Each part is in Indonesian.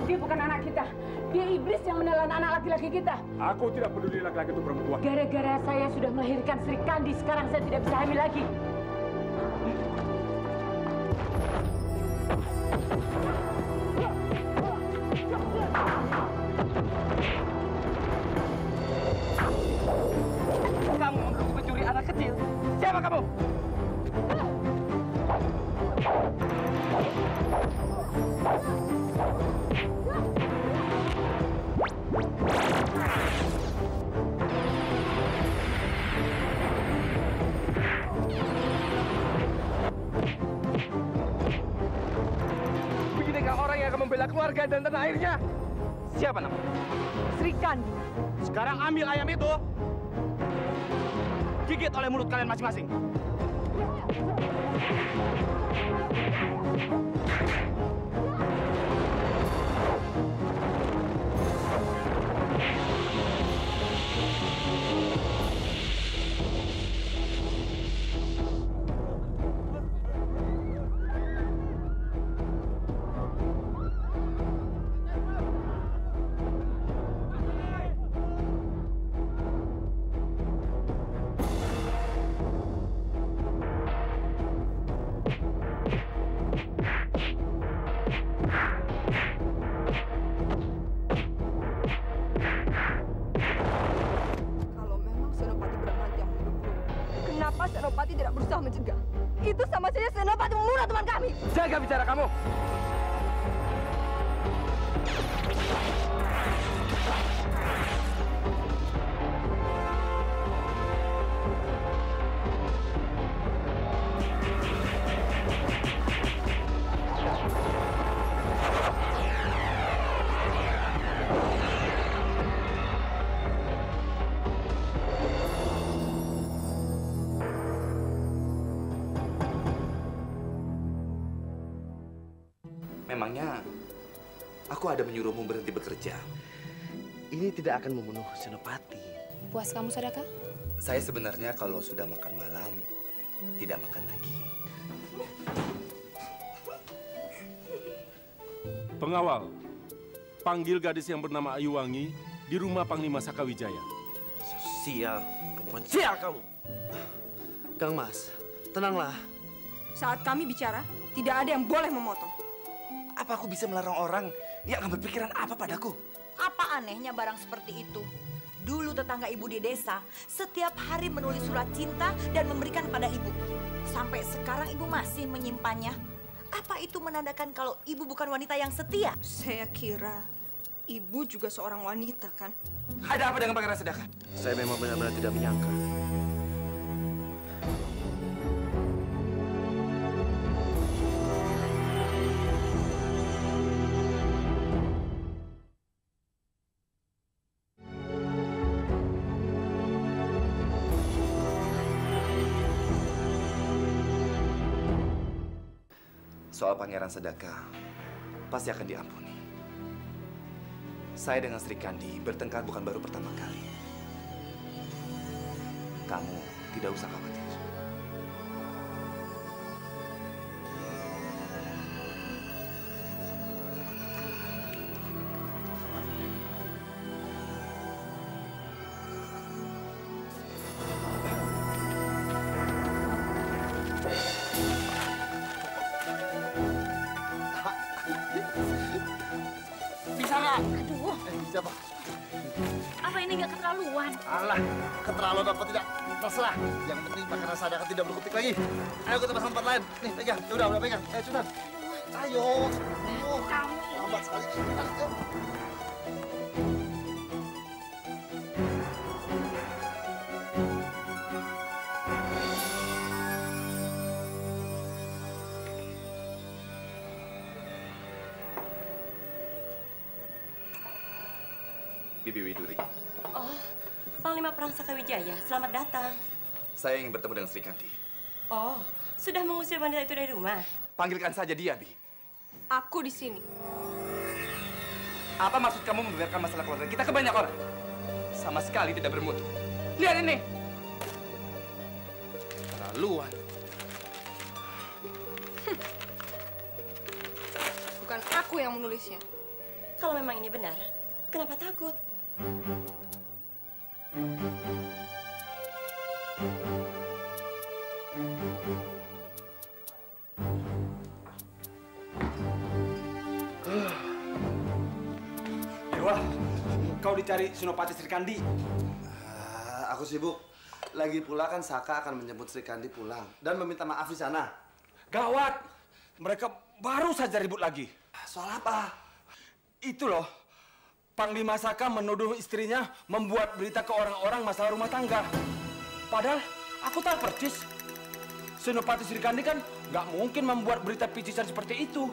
Dia bukan anak kita. Dia iblis yang menelan anak laki-laki kita. Aku tidak peduli laki-laki itu perempuan. Gara-gara saya sudah melahirkan Sri Kandi, sekarang saya tidak bisa hamil lagi. Kamu mengaku pencuri anak kecil. Siapa kamu? Beginikah orang yang akan membela keluarga dan tanah airnya? Siapa namanya? Sri Kandi. Sekarang ambil ayam itu. Gigit oleh mulut kalian masing-masing. Kenapa Senopati tidak berusaha mencegah? Itu sama saja Senopati membunuh teman kami. Jaga bicara kamu. Memangnya aku ada menyuruhmu berhenti bekerja? Ini tidak akan membunuh Senopati. Puas kamu, Sadaka? Saya sebenarnya kalau sudah makan malam, tidak makan lagi. Pengawal, panggil gadis yang bernama Ayuwangi di rumah Panglima Sakawijaya. Sial, bukan sial kamu. Kang Mas, tenanglah. Saat kami bicara, tidak ada yang boleh memotong. Apa aku bisa melarang orang yang akan berpikiran apa padaku? Apa anehnya barang seperti itu? Dulu tetangga ibu di desa setiap hari menulis surat cinta dan memberikan pada ibu. Sampai sekarang ibu masih menyimpannya. Apa itu menandakan kalau ibu bukan wanita yang setia? Saya kira ibu juga seorang wanita, kan? Ada apa dengan Pangeran Sedaka? Saya memang benar-benar tidak menyangka. Soal Pangeran Sedaka, pasti akan diampuni. Saya dengan Sri Kandi bertengkar bukan baru pertama kali. Kamu tidak usah khawatir. Aduh, Siapa? apa ini nggak keterlaluan? Alah, keterlaluan apa tidak? Terserah. Yang penting Pangeran Sadaka tidak berkutik lagi. Ayo kita pasang tempat lain. Nih, pegang. Ya udah pegang. Ayo, cepetan. Ayo. Ayo. Lambat sekali. Ayo. Bibi Widuri, Oh, Panglima Perang Sakawijaya, selamat datang. saya ingin bertemu dengan Sri Kandi. Oh, sudah mengusir wanita itu dari rumah? Panggilkan saja dia, Bi. Aku di sini. Apa maksud kamu membiarkan masalah keluarga kita ke banyak orang? Sama sekali tidak bermutu. Lihat ini. Keterlaluan. kamu nulisnya? Kalau memang ini benar, kenapa takut? Dewa, kau dicari Senopati Srikandi. Aku sibuk. Lagi pula kan Saka akan menjemput Srikandi pulang dan meminta maaf di sana. Gawat, mereka baru saja ribut lagi. Soal apa? Itu loh, Panglima Saka menuduh istrinya membuat berita ke orang-orang masalah rumah tangga. Padahal aku tahu persis, Senopati Srikandi kan nggak mungkin membuat berita picisan seperti itu.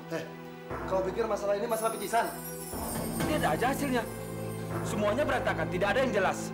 Kau pikir masalah ini masalah picisan? Lihat aja hasilnya. Semuanya berantakan, tidak ada yang jelas.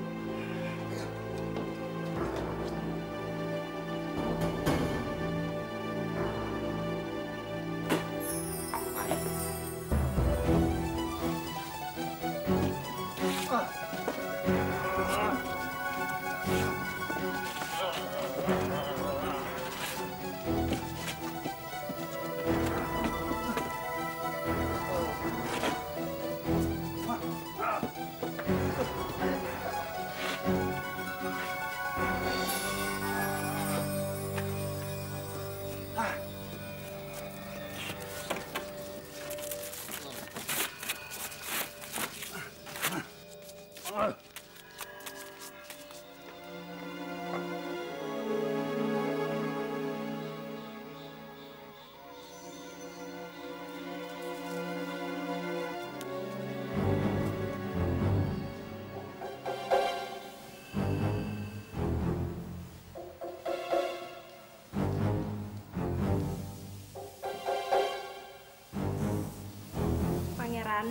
Pangeran,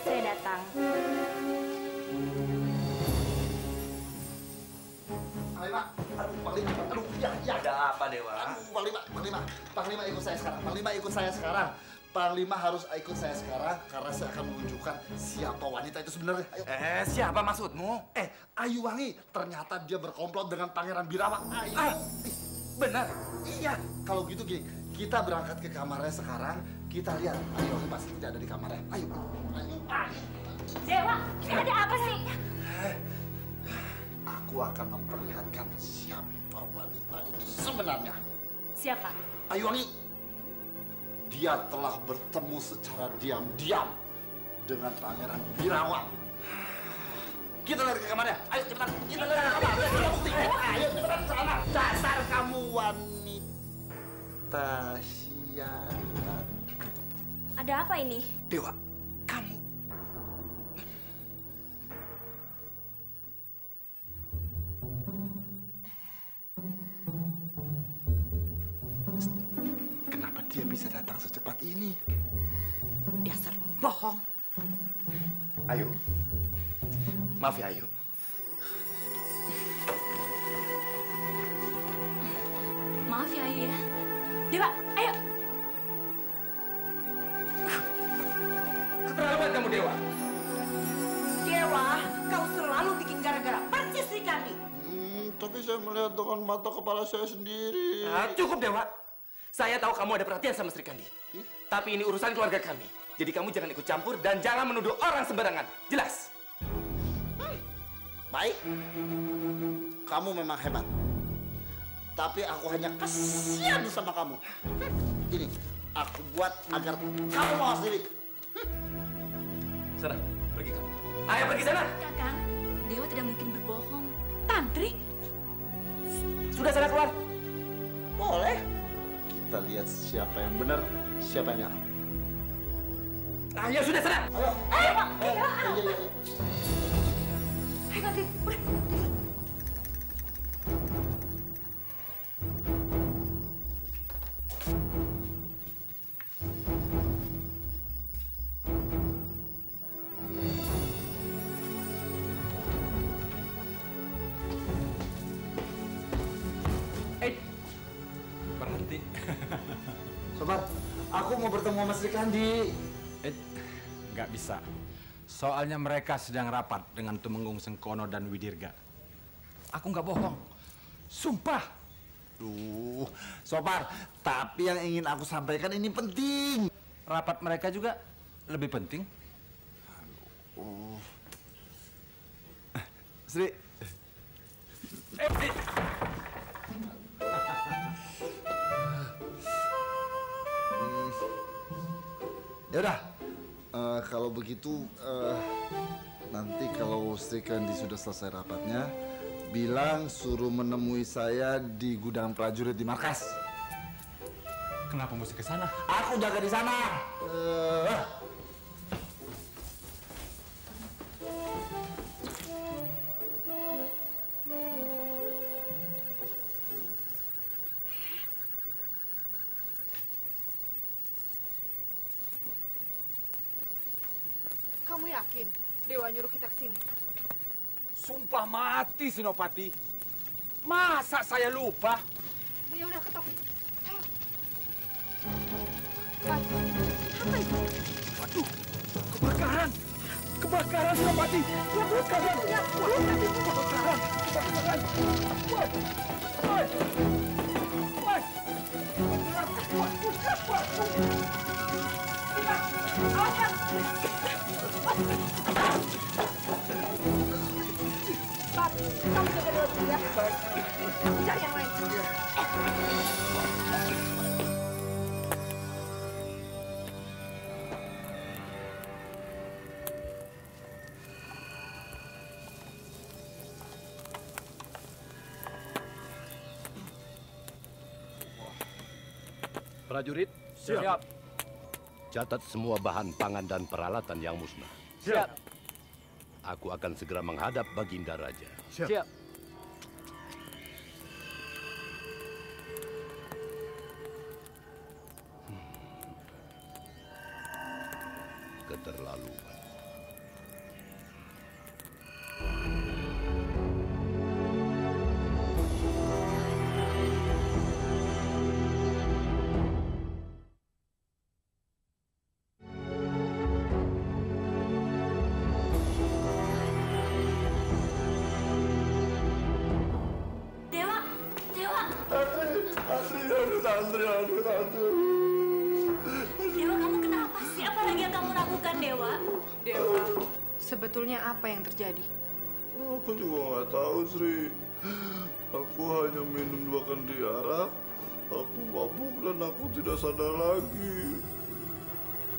saya datang. Panglima, aduh, ya. Ada apa, Dewa? Panglima ikut saya sekarang. Panglima harus ikut saya sekarang karena saya akan menunjukkan siapa wanita itu sebenarnya. Ayo. Siapa maksudmu? Ayuwangi, ternyata dia berkomplot dengan Pangeran Birawa. Ayo. Benar. Iya, kalau gitu gini, kita berangkat ke kamarnya sekarang, kita lihat Ayuwangi pasti tidak ada di kamarnya. Ayo. Dewa, ada apa sih? Aku akan memperlihatkan siapa wanita itu sebenarnya. Siapa? Ayuwangi, dia telah bertemu secara diam-diam dengan Pangeran Birawa. Kita lari ke kamarnya. Ayo cepetan. Kita lari ke kamar. Kita bukti. Ayo cepetan ke sana. Dasar kamu wanita sialan. Ada apa ini? Dewa, kamu. Kenapa dia bisa datang secepat ini? Dasar pembohong. Ayo. Maaf ya, Ayu. Maaf ya, Ayu ya. Dewa, ayo. Keterlaluan kamu, Dewa. Dewa, kau selalu bikin gara-gara. Percis Srikandi. Tapi saya melihat dengan mata kepala saya sendiri. Cukup, Dewa. Saya tahu kamu ada perhatian sama Srikandi. Tapi ini urusan keluarga kami. Jadi kamu jangan ikut campur dan jangan menuduh orang sembarangan. Jelas? Baik. Kamu memang hebat. Tapi aku hanya kasihan sama kamu. Gini, aku buat agar kamu mau sendiri. Sana, pergi kamu. Ayo pergi sana. Kakang, Dewa tidak mungkin berbohong. Tantri? Sudah sana keluar. Boleh. Kita lihat siapa yang benar, siapa yang nyakap. Ayo sudah sana. Ayo. Ayo, Pak. Ayo. Ayo. Ayo, Tantri. Udah. Berhenti. Sobat, aku mau bertemu sama Srikandi. Nggak bisa. Soalnya mereka sedang rapat dengan Tumenggung Sengkono dan Widirga. Aku nggak bohong. Sumpah. Sobar, tapi yang ingin aku sampaikan ini penting. Rapat mereka juga lebih penting. Oh. Sri. Ya udah, kalau begitu nanti kalau Sri Kandi sudah selesai rapatnya, bilang suruh menemui saya di gudang prajurit di markas. Kenapa mesti ke sana? Aku jaga di sana. Kamu yakin Dewa nyuruh kita ke sini? Sumpah mati, Senopati. Masa saya lupa? Ya udah, ketok. Ayo. Apa itu? Waduh, kebakaran. Kebakaran, Senopati. Kebakaran. Kebakaran. Kebakaran. Woi. Woi. Woi. Pak, kamu jaga Dewa dulu ya. Aku cari yang lain. Prajurit, Siap. catat semua bahan pangan dan peralatan yang musnah. Siap. Aku akan segera menghadap Baginda Raja. Siap. Keterlaluan. Dewa, kamu kenapa sih? Apa lagi yang kamu lakukan, Dewa? Dewa, sebetulnya apa yang terjadi? Aku juga nggak tahu, Sri. Aku hanya minum 2 kandi arak. Aku mabuk dan aku tidak sadar lagi.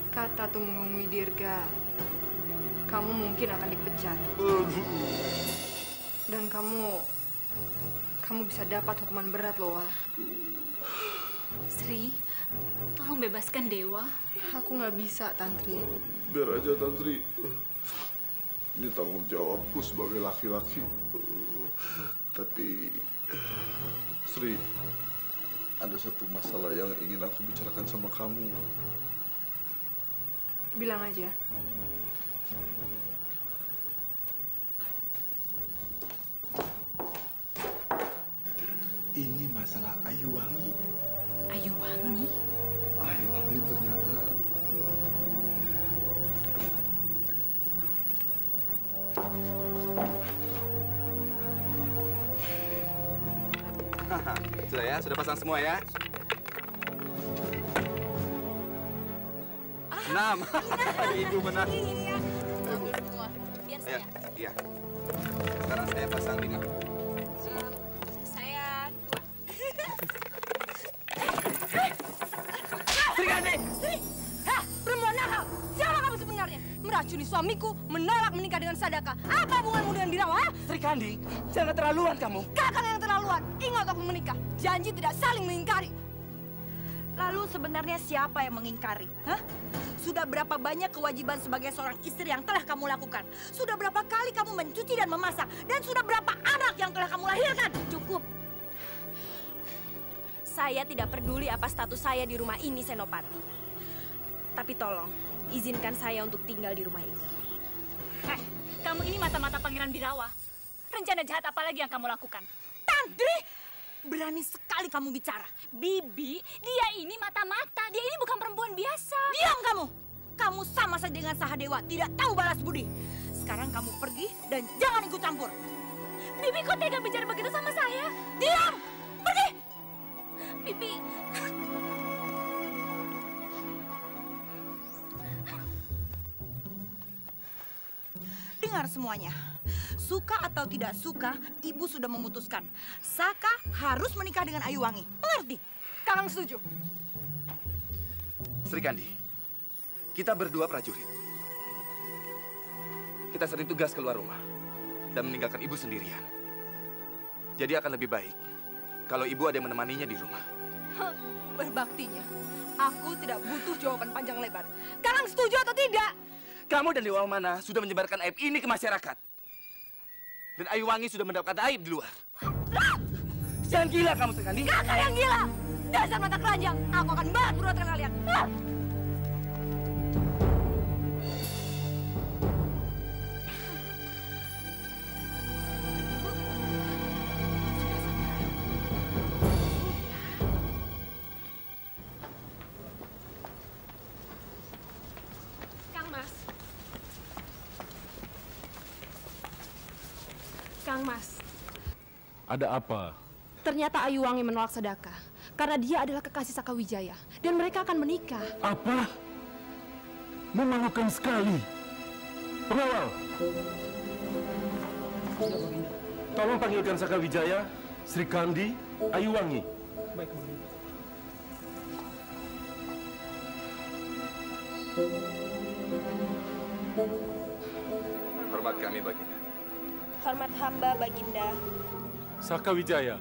Kata Tumenggung Widirga, kamu mungkin akan dipecat. Aduh. Dan kamu bisa dapat hukuman berat loh, Wah. Sri, tolong bebaskan Dewa. Aku nggak bisa, Tantri. Biar aja, Tantri. Ini tanggung jawabku sebagai laki-laki. Tapi, Sri, ada satu masalah yang ingin aku bicarakan sama kamu. Bilang aja. Ini masalah Ayuwangi. Ayuwangi? Ayuwangi ternyata Sudah ya, sudah pasang semua ya. 6. Ibu benar. Iya, bagus semua. Biar saya. Iya. Sekarang saya pasang 5. Saya 2. Sri Kandi! Sri! Hah? Perempuan nakal! Siapa kamu sebenarnya? Meracuni suamiku, menolak menikah dengan Sadaka. Apa hubunganmu dengan Birawa? Sri Kandi, jangan keterlaluan kamu. Kakak yang terlaluan. Ingat aku menikah. Janji tidak saling mengingkari. Lalu sebenarnya siapa yang mengingkari? Hah? Sudah berapa banyak kewajiban sebagai seorang istri yang telah kamu lakukan? Sudah berapa kali kamu mencuci dan memasak? Dan sudah berapa anak yang telah kamu lahirkan? Cukup. Saya tidak peduli apa status saya di rumah ini, Senopati. Tapi tolong, izinkan saya untuk tinggal di rumah ini. Heh, kamu ini mata-mata Pangeran Birawa. Rencana jahat apa lagi yang kamu lakukan? Tandri! Berani sekali kamu bicara. Bibi, dia ini mata-mata. Dia ini bukan perempuan biasa. Diam kamu! Kamu sama saja dengan Sahadewa, tidak tahu balas budi. Sekarang kamu pergi dan jangan ikut campur. Bibi, kok tega bicara begitu sama saya? Diam! Pergi! Bibi. dengar semuanya. Suka atau tidak suka, ibu sudah memutuskan. Saka harus menikah dengan Ayuwangi. Mengerti? Kakang setuju. Sri Kandi, kita berdua prajurit. Kita sering tugas keluar rumah dan meninggalkan ibu sendirian. Jadi akan lebih baik kalau ibu ada yang menemaninya di rumah. Berbaktinya, aku tidak butuh jawaban panjang lebar. Kakang setuju atau tidak? Kamu dan Dewa Mana sudah menyebarkan aib ini ke masyarakat. Dan Ayuwangi sudah mendapatkan aib di luar. Jangan gila kamu, Sri Kandi. Kakak yang gila! Dasar mata keranjang, aku akan balas perbuatan kalian. Kang Mas, Ada apa? ternyata Ayuwangi menolak sedekah karena dia adalah kekasih Sakawijaya dan mereka akan menikah. Apa? Memalukan sekali. Pengawal, tolong panggilkan Sakawijaya, Sri Kandi, Ayuwangi. Baik, Baginda. Hormat kami, Baginda. Hormat hamba, Baginda. Sakawijaya,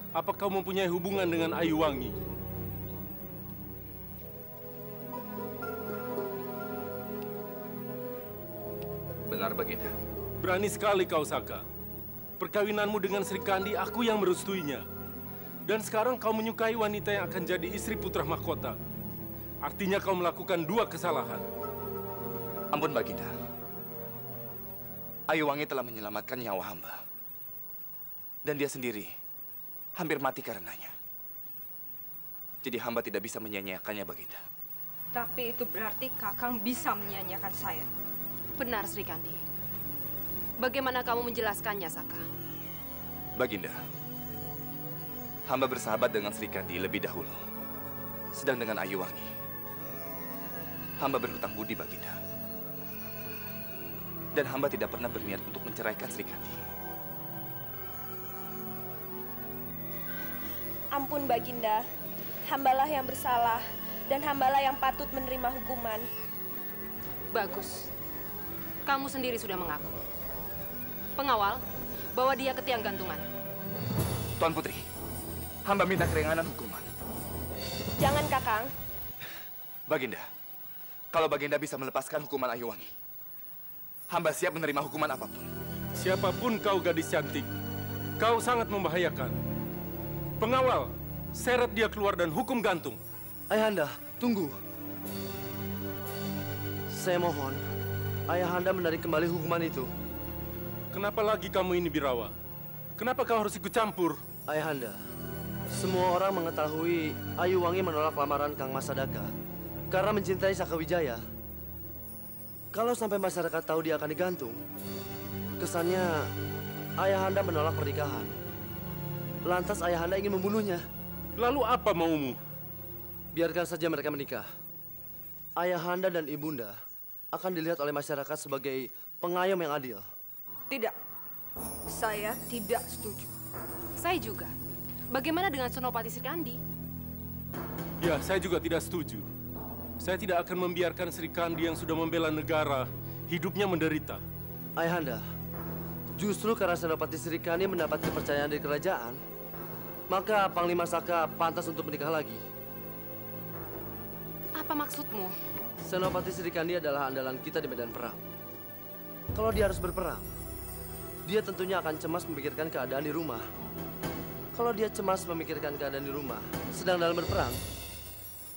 apa kau mempunyai hubungan dengan Ayuwangi? Benar, Baginda. Berani sekali kau, Saka. Perkawinanmu dengan Sri Kandi, aku yang merestuinya. Dan sekarang kau menyukai wanita yang akan jadi istri putra mahkota. Artinya kau melakukan dua kesalahan. Ampun, Baginda. Ayuwangi telah menyelamatkan nyawa hamba. Dan dia sendiri hampir mati karenanya. Jadi hamba tidak bisa menyia-nyiakannya, Baginda. Tapi itu berarti Kakang bisa menyia-nyiakan saya. Benar, Sri Kandi. Bagaimana kamu menjelaskannya, Saka? Baginda, hamba bersahabat dengan Sri Kandi lebih dahulu. Sedang dengan Ayuwangi, hamba berhutang budi, Baginda. Dan hamba tidak pernah berniat untuk menceraikan Sri Kandi. Ampun, Baginda. Hambalah yang bersalah dan hambalah yang patut menerima hukuman. Bagus. Kamu sendiri sudah mengaku. Pengawal, bawa dia ke tiang gantungan. Tuan Putri, hamba minta keringanan hukuman. Jangan, Kakang. Baginda, kalau Baginda bisa melepaskan hukuman Ayuwangi, hamba siap menerima hukuman apapun. Siapapun kau, gadis cantik, kau sangat membahayakan. Pengawal, seret dia keluar dan hukum gantung. Ayahanda, tunggu. Saya mohon, Ayahanda menarik kembali hukuman itu. Kenapa lagi kamu ini, Birawa? Kenapa kau harus ikut campur? Ayahanda, semua orang mengetahui Ayuwangi menolak lamaran Kang Mas Sadaka karena mencintai Sakawijaya. Kalau sampai masyarakat tahu dia akan digantung, kesannya Ayahanda menolak pernikahan. Lantas Ayahanda ingin membunuhnya. Lalu apa maumu? Biarkan saja mereka menikah. Ayahanda dan Ibunda akan dilihat oleh masyarakat sebagai pengayom yang adil. Tidak. Saya tidak setuju. Saya juga. Bagaimana dengan Senopati Sri Kandi? Ya, saya juga tidak setuju. Saya tidak akan membiarkan Sri Kandi yang sudah membela negara, hidupnya menderita. Ayahanda, justru karena Senopati Sri Kandi mendapat kepercayaan dari kerajaan, maka Panglima Saka pantas untuk menikah lagi. Apa maksudmu? Senopati Sri Kandi adalah andalan kita di medan perang. Kalau dia harus berperang, dia tentunya akan cemas memikirkan keadaan di rumah. Kalau dia cemas memikirkan keadaan di rumah, sedang dalam berperang,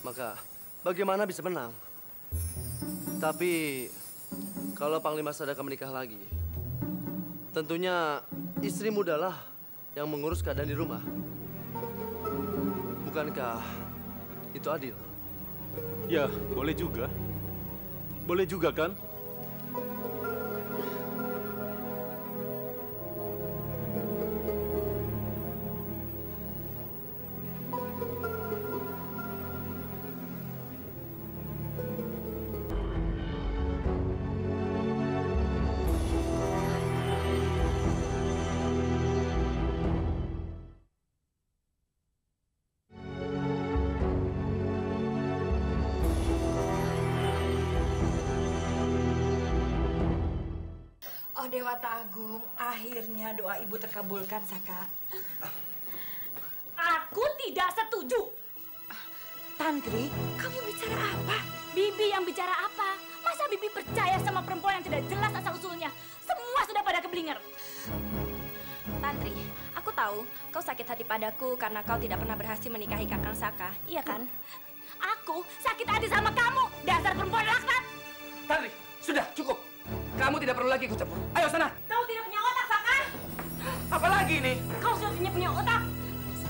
maka bagaimana bisa menang? Tapi kalau Panglima Sadaka menikah lagi, tentunya istri mudalah yang mengurus keadaan di rumah. Bukankah itu adil? Ya, boleh juga. Boleh juga, kan? Dewata Agung, akhirnya doa ibu terkabulkan, Saka. Aku tidak setuju. Tantri, kamu bicara apa? Bibi yang bicara apa? Masa Bibi percaya sama perempuan yang tidak jelas asal-usulnya? Semua sudah pada keblinger. Tantri, aku tahu kau sakit hati padaku karena kau tidak pernah berhasil menikahi Kakang Saka, iya kan? Aku sakit hati sama kamu, dasar perempuan laknat. Tantri, sudah cukup. Kamu tidak perlu lagi ikut campur. Ayo sana. Kau tidak punya otak, Saka. Apa lagi ini? Kau sudah tidak punya otak.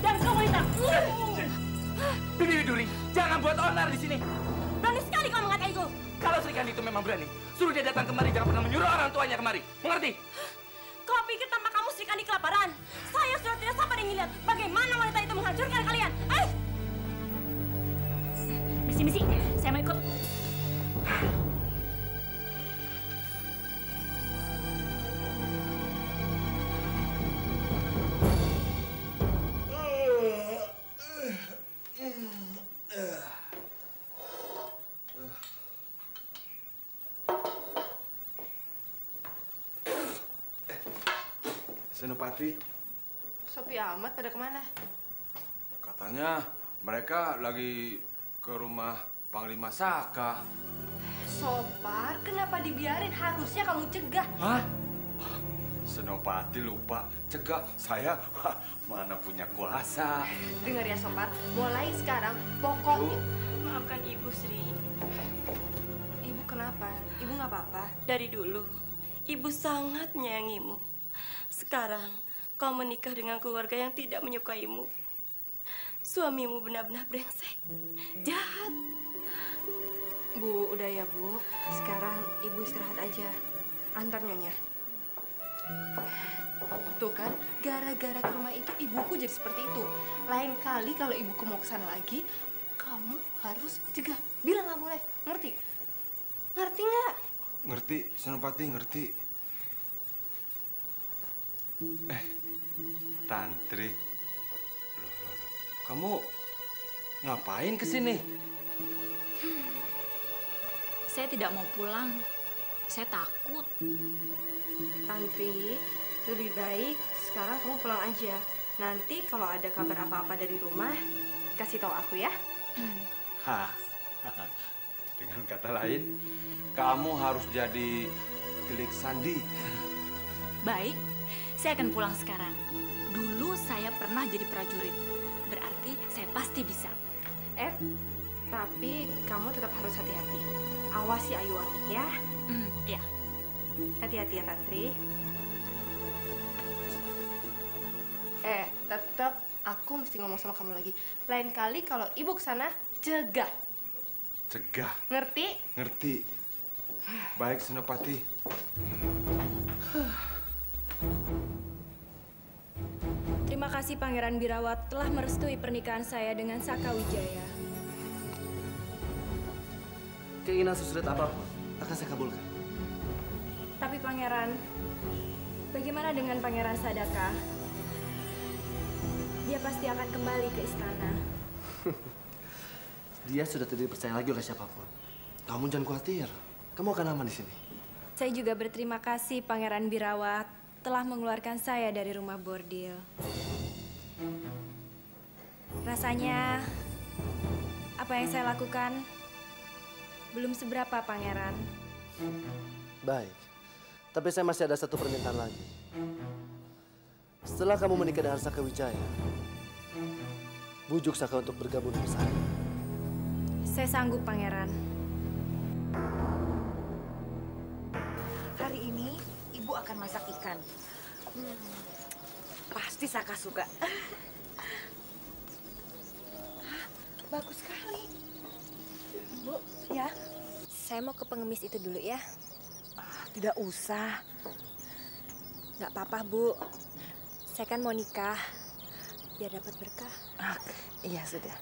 Dan kau wanita. Bibi Widuri, jangan buat onar di sini. Berani sekali kau mengataiku. Kalau Sri Kandi itu memang berani, suruh dia datang kemari, jangan pernah menyuruh orang tuanya kemari. Mengerti? Kau pikir tanpa kamu Sri Kandi kelaparan? Saya sudah tidak sabar ingin lihat bagaimana wanita itu menghancurkan kalian. Ayo. Misi, saya mau ikut. Senopati, Sepi amat, pada kemana? Katanya mereka lagi ke rumah Panglima Saka. Sopar, kenapa dibiarin? Harusnya kamu cegah. Hah? Senopati lupa cegah saya. Mana punya kuasa. Dengar ya Sopar, mulai sekarang pokoknya. Maafkan Ibu, Sri. Ibu kenapa? Ibu nggak apa-apa? Dari dulu, Ibu sangat menyayangimu. Sekarang, kau menikah dengan keluarga yang tidak menyukaimu. Suamimu benar-benar brengsek, jahat. Bu, udah ya Bu. Sekarang Ibu istirahat aja. Antar Nyonya. Tuh kan, gara-gara ke rumah itu ibuku jadi seperti itu. Lain kali kalau ibuku mau kesana lagi, kamu harus cegah. Bilang nggak boleh, ngerti? Ngerti nggak? Ngerti, Senopati ngerti. Tantri, loh. Kamu ngapain kesini? Saya tidak mau pulang. Saya takut. Tantri, lebih baik sekarang kamu pulang aja. Nanti kalau ada kabar apa-apa dari rumah, kasih tahu aku ya. Hah, dengan kata lain, kamu harus jadi gelik sandi. Baik, saya akan pulang sekarang. Dulu saya pernah jadi prajurit. Berarti saya pasti bisa. Tapi kamu tetap harus hati-hati. Awasi Ayuwangi ya. Iya. Hati-hati ya Tantri. Tetap aku mesti ngomong sama kamu lagi. Lain kali kalau ibu kesana, cegah. Cegah. Ngerti? Ngerti. Baik, Senopati. Terima kasih Pangeran Birawat telah merestui pernikahan saya dengan Saka Wijaya. Keinginan sesulit apapun akan saya kabulkan. Tapi Pangeran, bagaimana dengan Pangeran Sadaka? Dia pasti akan kembali ke istana. Dia sudah tidak dipercaya lagi oleh siapapun. Kamu jangan khawatir. Kamu akan aman di sini. Saya juga berterima kasih Pangeran Birawat telah mengeluarkan saya dari rumah bordil. Rasanya apa yang saya lakukan belum seberapa, Pangeran. Baik. Tapi saya masih ada satu permintaan lagi. Setelah kamu menikah dengan Saka Wijaya, bujuk Saka untuk bergabung dengan saya. Saya sanggup, Pangeran. Hari ini Ibu akan masak ikan. Pasti Saka suka. Bagus sekali. Bu, Ya, saya mau ke pengemis itu dulu ya. tidak usah. Nggak apa-apa, Bu. Saya kan mau nikah, biar dapat berkah. Iya, sudah.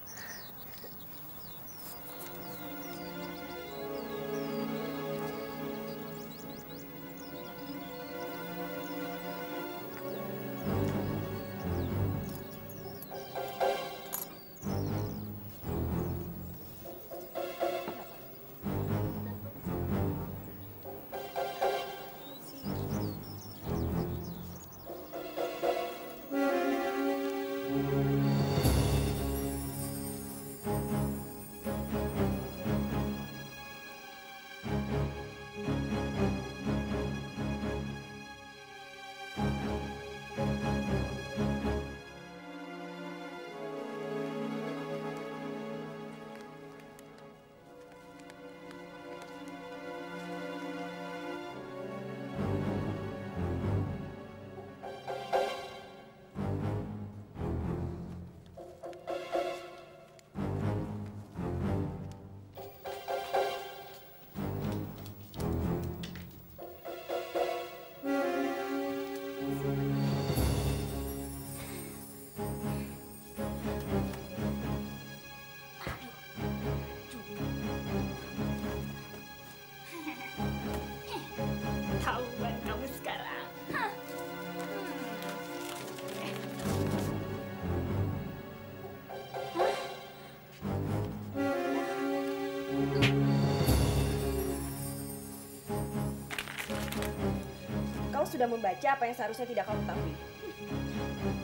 sudah membaca apa yang seharusnya tidak kamu ketahui.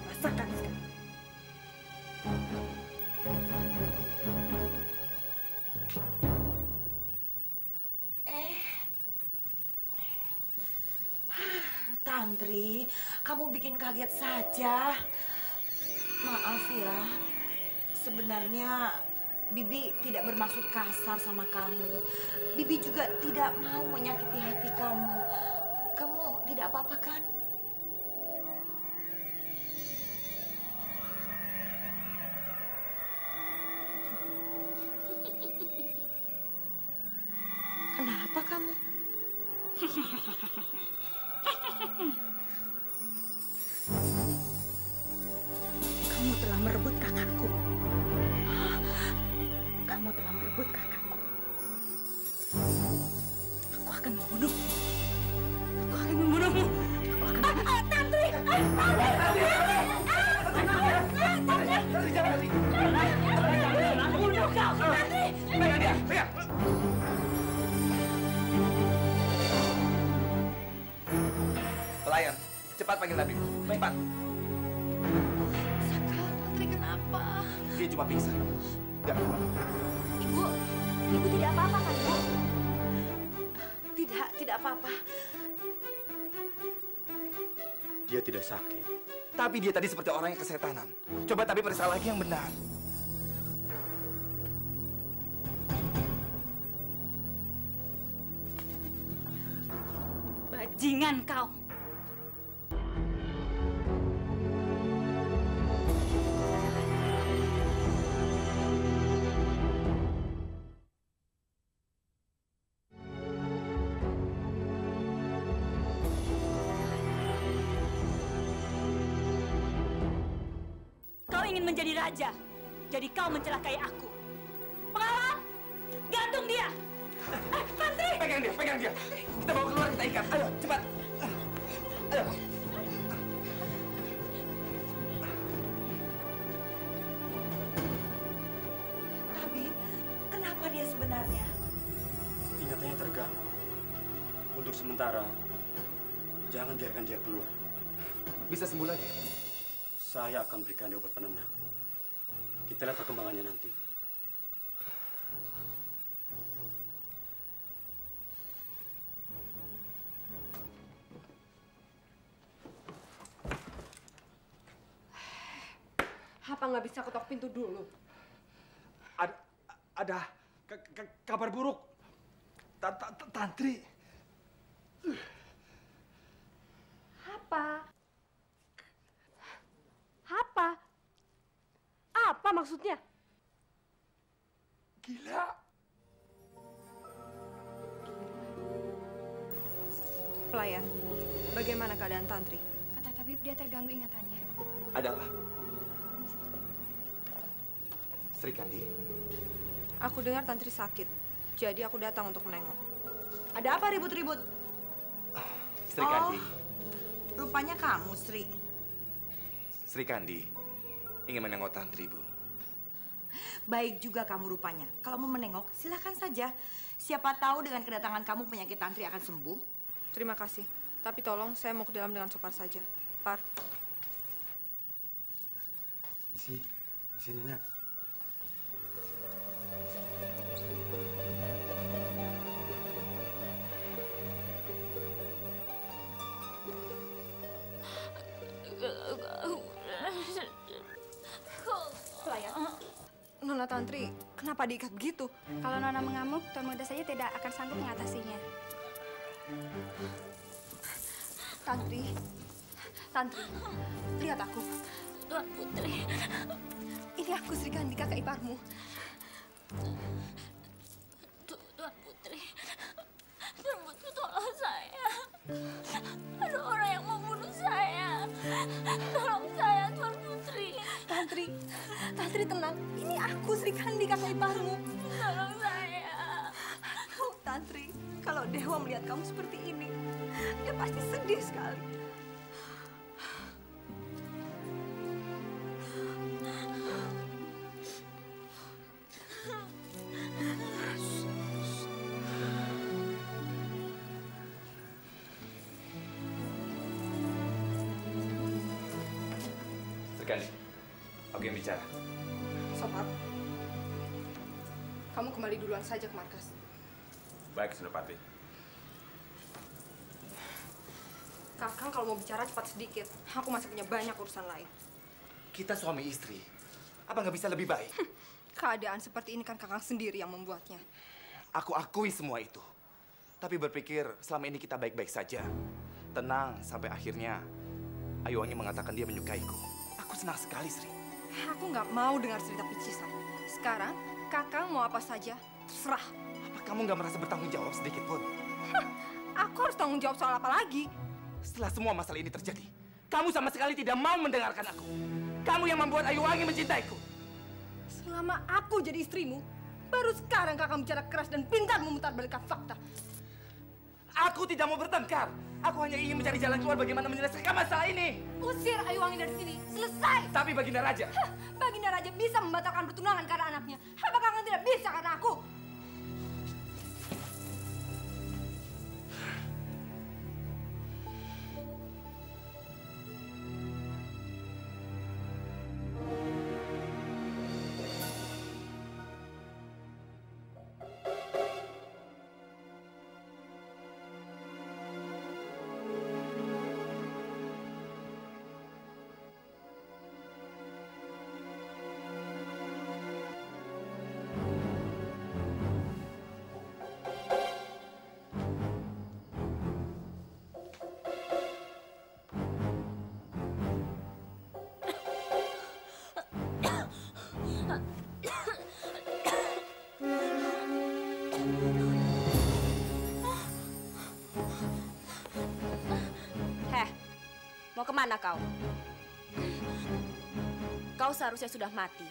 Rasakan sekarang. Tantri, kamu bikin kaget saja. Maaf ya, sebenarnya Bibi tidak bermaksud kasar sama kamu. Bibi juga tidak mau menyakiti hati kamu. Kamu tidak apa-apa kan? Kenapa kamu? Kamu telah merebut kakakku. Kamu telah merebut kakakku. Aku akan membunuhmu. Aku akan membunuhmu. Aku akan membunuhmu. Tantri! Bunuh kau! Tantri! Pegang dia! Pegang! Pelayan, cepat panggil Tabib. Cepat. Saka, Tantri kenapa? Dia cuma pingsan. Enggak apa-apa. Ibu tidak apa-apa kan, Bu? Tidak apa-apa. Dia tidak sakit. Tapi dia tadi seperti orang yang kesetanan. Coba Tabib periksa lagi yang benar. Bajingan kau. Kau ingin menjadi raja, jadi kau mencelakai aku. Pengawal, gantung dia. Tantri! Pegang dia, pegang dia. Kita bawa keluar, kita ikat. Ayo, cepat. Ayo. Tabib, kenapa dia sebenarnya? Ingatannya terganggu. Untuk sementara, jangan biarkan dia keluar. Bisa sembuh lagi? Saya akan berikan dia obat penenang. Kita lihat perkembangannya nanti. Apa nggak bisa ketok pintu dulu? Ada kabar buruk. Tantri. Apa? Apa? Apa maksudnya? Gila. Pelayan, bagaimana keadaan Tantri? Kata tabib dia terganggu ingatannya. Ada apa? Sri Kandi. Aku dengar Tantri sakit, jadi aku datang untuk menengok. Ada apa ribut-ribut? Sri Kandi. Rupanya kamu, Sri. Sri Kandi ingin menengok Tantri, Bu. Baik juga kamu rupanya. Kalau mau menengok, silakan saja. Siapa tahu dengan kedatangan kamu penyakit Tantri akan sembuh. Terima kasih, tapi tolong saya mau ke dalam dengan Sopar saja. Par. Di sini, Nak. Pelayan. Nona Tantri, kenapa diikat begitu? Kalau Nona mengamuk, Tuan Muda saja tidak akan sanggup mengatasinya. Tantri, lihat aku. Tuan Putri. Ini aku Sri Kandi, kakak iparmu. Tuan Putri. Tuan Putri, tolong saya. Ada orang yang mau bunuh saya. Tolong saya, Tuan Putri. Tantri tenang. Ini aku Sri Kandi, kakak iparmu. Tolong saya. Tantri, kalau Dewa melihat kamu seperti ini, dia pasti sedih sekali. Kandi, aku yang bicara. Sobat, kamu kembali duluan saja ke markas. Baik, Senopati. Kakang kalau mau bicara cepat sedikit. Aku masih punya banyak urusan lain. Kita suami istri. Apa nggak bisa lebih baik? Keadaan seperti ini kan Kakang sendiri yang membuatnya. Aku akui semua itu. Tapi berpikir selama ini kita baik-baik saja. Tenang sampai akhirnya Ayuwangi mengatakan dia menyukaiku. Aku senang sekali, Sri. Aku nggak mau dengar cerita picisan. Sekarang Kakang mau apa saja, terserah. Apa kamu nggak merasa bertanggung jawab sedikit pun? Aku harus tanggung jawab soal apa lagi? Setelah semua masalah ini terjadi, kamu sama sekali tidak mau mendengarkan aku. Kamu yang membuat Ayuwangi mencintaiku. Selama aku jadi istrimu, baru sekarang Kakang bicara keras dan pintar memutarbalikkan fakta. Aku tidak mau bertengkar. Aku hanya ingin mencari jalan keluar bagaimana menyelesaikan masalah ini. Usir Ayuwangi dari sini, selesai. Tapi Baginda Raja. Baginda Raja bisa membatalkan pertunangan karena anaknya. Apa Kakang tidak bisa karena aku? Mau kemana kau? Kau seharusnya sudah mati.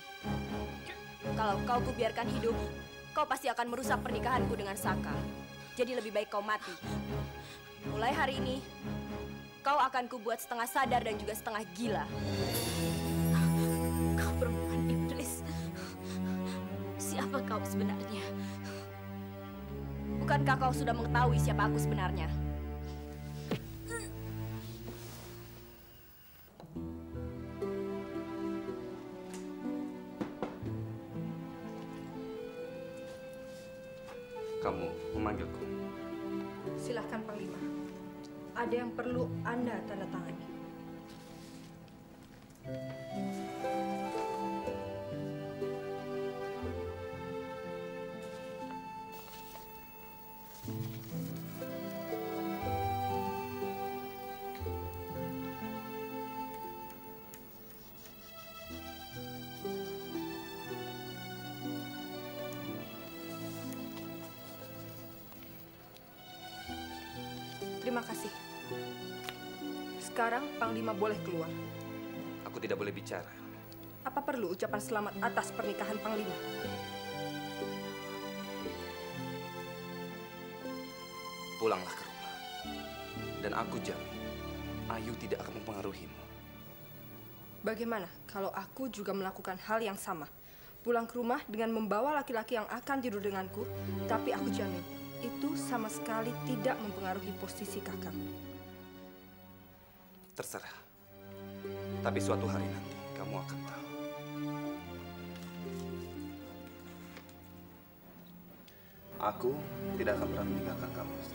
Kalau kau kubiarkan hidup, kau pasti akan merusak pernikahanku dengan Saka. Jadi lebih baik kau mati. Mulai hari ini, kau akan kubuat setengah sadar dan juga setengah gila. Kau perempuan iblis. Siapa kau sebenarnya? Bukankah kau sudah mengetahui siapa aku sebenarnya? Kamu memanggilku. Silahkan Panglima. Ada yang perlu Anda tanda tangani. Terima kasih. Sekarang Panglima boleh keluar. Aku tidak boleh bicara. Apa perlu ucapan selamat atas pernikahan Panglima? Pulanglah ke rumah. Dan aku jamin, Ayu tidak akan mempengaruhimu. Bagaimana kalau aku juga melakukan hal yang sama? Pulang ke rumah dengan membawa laki-laki yang akan tidur denganku, tapi aku jamin, itu sama sekali tidak mempengaruhi posisi Kakang. Terserah. Tapi suatu hari nanti kamu akan tahu. Aku tidak akan pernah meninggalkan kamu, Istri.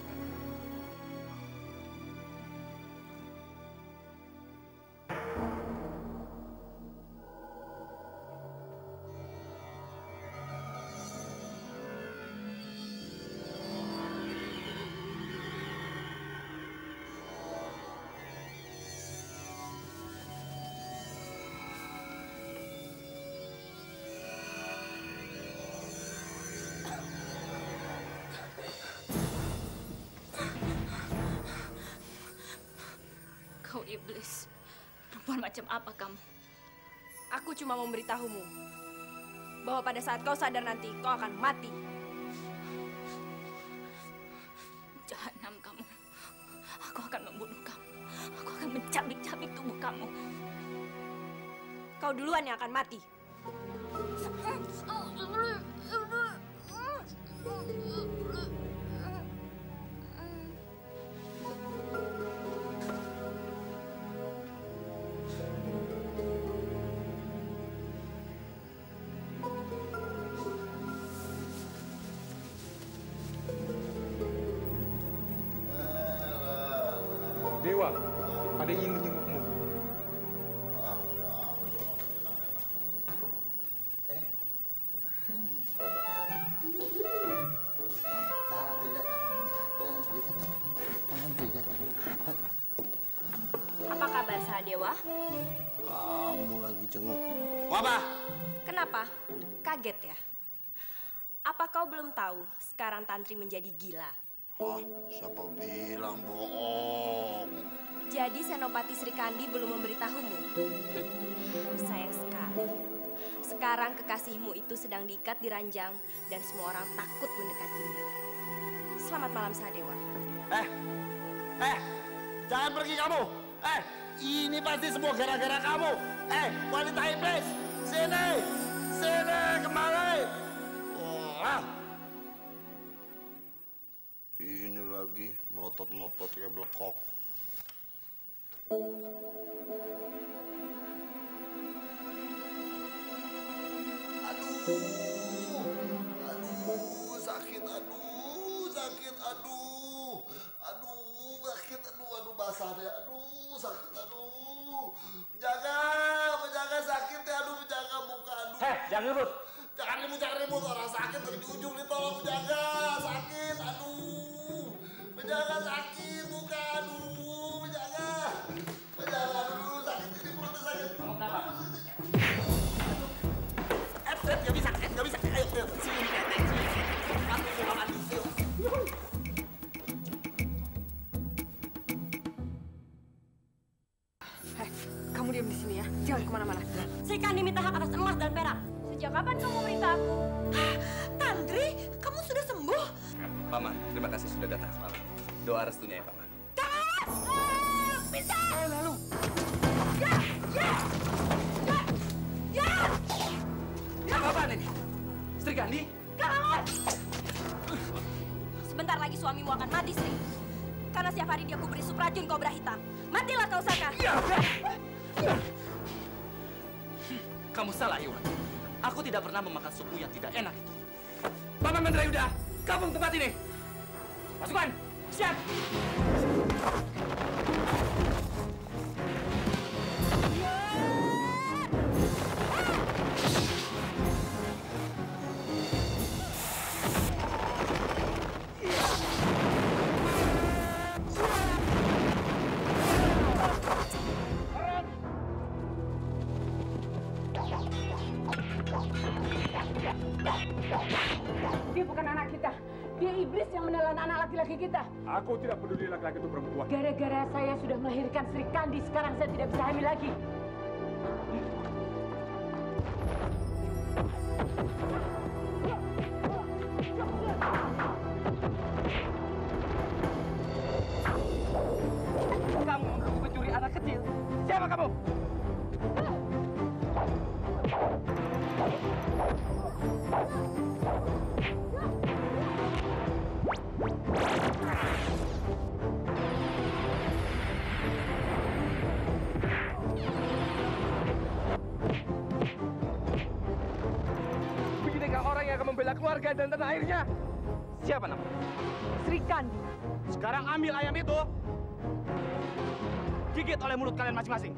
Kau iblis. Perempuan macam apa kamu? Aku cuma memberitahumu bahwa pada saat kau sadar nanti, kau akan mati. Jahanam kamu. Aku akan membunuh kamu. Aku akan mencabik-cabik tubuh kamu. Kau duluan yang akan mati. Dewa, ada yang ingin menjengukmu. Apa kabar Sahadewa? Kamu lagi jenguk. Apa? Kenapa? Kaget ya? Apa kau belum tahu sekarang Tantri menjadi gila? Wah, siapa bilang bohong? Jadi Senopati Sri Kandi belum memberitahumu? Sayang sekali. Sekarang kekasihmu itu sedang diikat di ranjang dan semua orang takut mendekatinya. Selamat malam Sahadewa. Jangan pergi kamu. Ini pasti semua gara-gara kamu. Wanita iblis, sini kemari. Ini lagi melotot-melotot kayak blekok. Aduh, sakit, basah deh, sakit, penjaga sakit ya, penjaga muka, jangan ribut. Jangan ribut, orang sakit dari ujung ditolong penjaga, sakit, penjaga sakit, muka, penjaga, sakit, ini perutnya sakit. Kamu kenapa? Nggak bisa, ayo, sini, Kamu diam di sini ya, jangan kemana-mana. Sri Kandi minta hak atas emas dan perak. Sejak kapan kamu minta aku? Tantri, kamu sudah sembuh? Paman, terima kasih sudah datang semalam. Doa restunya ya, Paman. Bisa! Lalu. Apa ini? Sri Kandi? Kawan! Sebentar lagi suamimu akan mati, Sri. Karena setiap hari dia kuberi sup racun kobra hitam. Matilah kau, Saka. Kamu salah, Iwan. Aku tidak pernah memakan supu yang tidak enak itu. Paman Mandrayuda, gabung tempat ini. Pasukan, siap! Dia bukan anak kita. Dia iblis yang menelan anak laki-laki kita. Aku tidak peduli laki-laki itu perempuan. Gara-gara saya sudah melahirkan Sri Kandi, sekarang saya tidak bisa hamil lagi. Kamu mengaku pencuri anak kecil. Siapa kamu? Beginikah orang yang akan membela keluarga dan tanah airnya? Siapa namanya? Sri Kandi. Sekarang ambil ayam itu, gigit oleh mulut kalian masing-masing.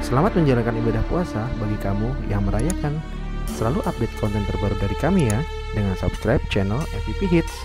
Selamat menjalankan ibadah puasa bagi kamu yang merayakan Selalu update konten terbaru dari kami ya, dengan subscribe channel MVP Hits.